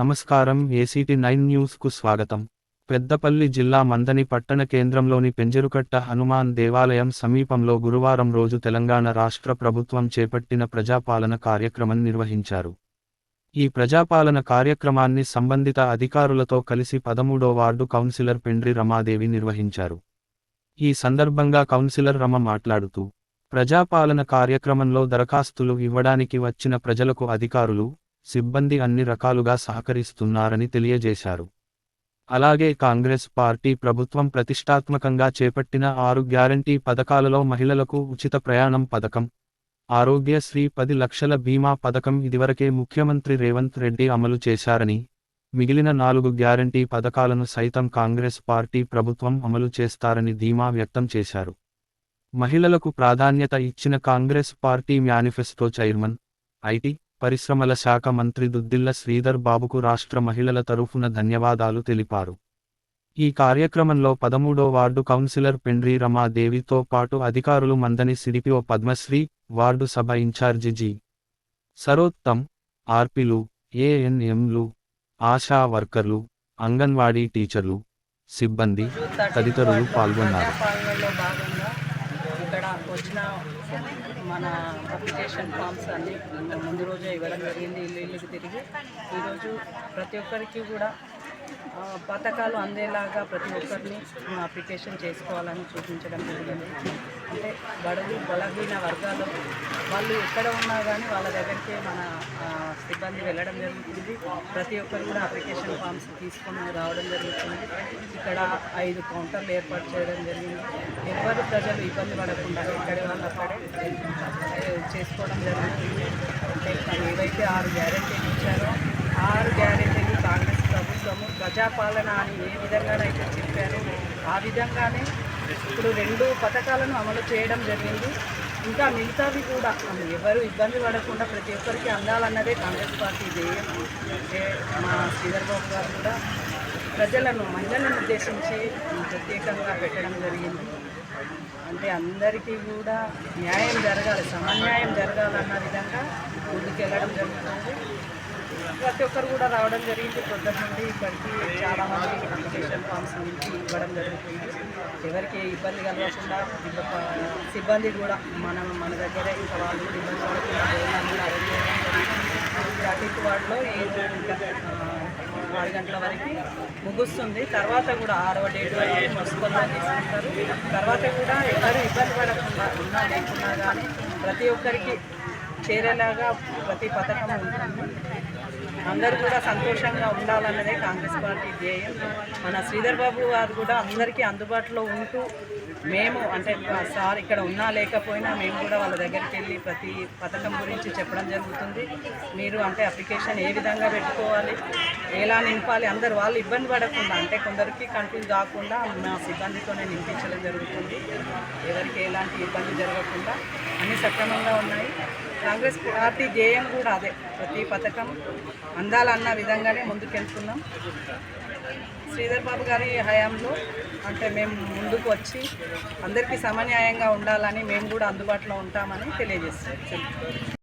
నమస్కారం. ఏసీటీ 9 న్యూస్కు స్వాగతం. పెద్దపల్లి జిల్లా మంథని పట్టణ కేంద్రంలోని పెంజరుకట్ట హనుమాన్ దేవాలయం సమీపంలో గురువారం రోజు తెలంగాణ రాష్ట్ర ప్రభుత్వం చేపట్టిన ప్రజాపాలన కార్యక్రమం నిర్వహించారు. ఈ ప్రజాపాలన కార్యక్రమాన్ని సంబంధిత అధికారులతో కలిసి 13వ వార్డు కౌన్సిలర్ పెండ్రి రమాదేవి నిర్వహించారు. ఈ సందర్భంగా కౌన్సిలర్ రమ మాట్లాడుతూ, ప్రజాపాలన కార్యక్రమంలో దరఖాస్తులు ఇవ్వడానికి వచ్చిన ప్రజలకు అధికారులు, సిబ్బంది అన్ని రకాలుగా సహకరిస్తున్నారని తెలియజేశారు. అలాగే కాంగ్రెస్ పార్టీ ప్రభుత్వం ప్రతిష్టాత్మకంగా చేపట్టిన 6 గ్యారంటీ పథకాలలో మహిళలకు ఉచిత ప్రయాణం పథకం, ఆరోగ్యశ్రీ 10 లక్షల బీమా పథకం ఇదివరకే ముఖ్యమంత్రి రేవంత్ రెడ్డి అమలు చేశారని, మిగిలిన 4 గ్యారంటీ పథకాలను సైతం కాంగ్రెస్ పార్టీ ప్రభుత్వం అమలు చేస్తారని ధీమా వ్యక్తం చేశారు. మహిళలకు ప్రాధాన్యత ఇచ్చిన Congress party manifesto chairman, IT, పరిశ్రమల శాఖ మంత్రి దుద్దిళ్ల శ్రీధర్ బాబుకు రాష్ట్ర మహిళల తరఫున ధన్యవాదాలు తెలిపారు. ఈ కార్యక్రమంలో 13వ వార్డు కౌన్సిలర్ పెండ్రి రమాదేవితో పాటు అధికారులు మంథని సిడిపిఓ పద్మశ్రీ, వార్డు సభ ఇన్ఛార్జి జి. సరోత్తమ్, ఆర్పీలు, ఏఎన్ఎంలు, ఆశా వర్కర్లు, అంగన్వాడీ టీచర్లు, సిబ్బంది తదితరులు పాల్గొన్నారు. ఇక్కడ వచ్చిన మన అప్లికేషన్ ఫామ్స్ అన్నీ ముందు రోజే ఇవ్వడం జరిగింది. ఇల్లుకి తిరిగి ఈరోజు ప్రతి ఒక్కరికి కూడా పథకాలు అందేలాగా ప్రతి ఒక్కరిని అప్లికేషన్ చేసుకోవాలని చూపించడం జరిగింది. అంటే బడుగు బలహీన వర్గాలు వాళ్ళు ఎక్కడ ఉన్నా కానీ వాళ్ళ దగ్గరికి మన సిబ్బంది వెళ్ళడం జరుగుతుంది. ప్రతి ఒక్కరు కూడా అప్లికేషన్ ఫామ్స్ తీసుకొని రావడం జరుగుతుంది. ఇక్కడ 5 కౌంటర్లు ఏర్పాటు చేయడం జరిగింది. ఎవరు ప్రజలు ఇబ్బంది పడకుండా ఇక్కడే వాళ్ళు అక్కడే చేసుకోవడం జరుగుతుంది. అంటే ఏవైతే 6 గ్యారెంటీలు ఇచ్చారో 6 గ్యారెంటీలు కాంగ్రెస్ ప్రభుత్వము ప్రజాపాలన అని ఏ విధంగానైతే చెప్పారో ఆ విధంగానే ఇప్పుడు 2 పథకాలను అమలు చేయడం జరిగింది. ఇంకా మిగతావి కూడా ఎవరు ఇబ్బంది పడకుండా ప్రతి ఒక్కరికి అందాలన్నదే కాంగ్రెస్ పార్టీ ధ్యేయం. అంటే మా శ్రీధర్ బాబు గారు కూడా ప్రజలను మహిళలను ఉద్దేశించి ప్రత్యేకంగా పెట్టడం జరిగింది. అంటే అందరికీ కూడా న్యాయం జరగాలి, సమన్యాయం జరగాలన్న విధంగా ముందుకెళ్ళడం జరుగుతుంది. ప్రతి ఒక్కరు కూడా రావడం జరిగింది. పొద్దున్న నుండి ఇప్పటికీ చాలామంది అప్లికేషన్ ఫామ్స్ నుంచి ఇవ్వడం జరుగుతుంది. ఎవరికి ఇబ్బంది కలగకుండా సిబ్బంది కూడా మన దగ్గరే ఇంకా వాళ్ళు కూడా ఇబ్బంది పడకుండా భోజనాలు అరేంజ్ చేయడం జరుగుతుంది. ట్రాఫిక్ వార్డులో ఈ 6 గంటల వరకు ముగుస్తుంది. తర్వాత కూడా 6వ డేట్ వరకు మున్సిపల్లో తీసుకుంటారు. తర్వాత కూడా ఎవరు ఇబ్బంది పడకుండా ఉన్నా లేకున్నా కానీ ప్రతి ఒక్కరికి చేరేలాగా ప్రతి పథకం ఉంటుంది. అందరూ కూడా సంతోషంగా ఉండాలన్నదే కాంగ్రెస్ పార్టీ ధ్యేయం. మన శ్రీధర్ బాబు గారు కూడా అందరికీ అందుబాటులో ఉంటూ మేము అంటే సార్ ఇక్కడ ఉన్నా లేకపోయినా మేము కూడా వాళ్ళ దగ్గరికి వెళ్ళి ప్రతి పథకం గురించి చెప్పడం జరుగుతుంది. మీరు అంటే అప్లికేషన్ ఏ విధంగా పెట్టుకోవాలి, ఎలా నింపాలి, అందరు వాళ్ళు ఇబ్బంది పడకుండా అంటే కొందరికి కన్ఫ్యూజ్ కాకుండా మా సిబ్బందితోనే నింపించడం జరుగుతుంది. ఎవరికి ఎలాంటి ఇబ్బంది జరగకుండా అన్నీ సక్రమంగా ఉన్నాయి. కాంగ్రెస్ పార్టీ ధ్యేయం కూడా అదే, ప్రతి పథకం అందాలన్న విధంగానే ముందుకెళ్తున్నాం. శ్రీధర్ బాబు గారి హయాంలో అంటే మేము ముందుకు వచ్చి అందరికీ సమన్యాయంగా ఉండాలని మేము కూడా అందుబాటులో ఉంటామని తెలియజేస్తాం.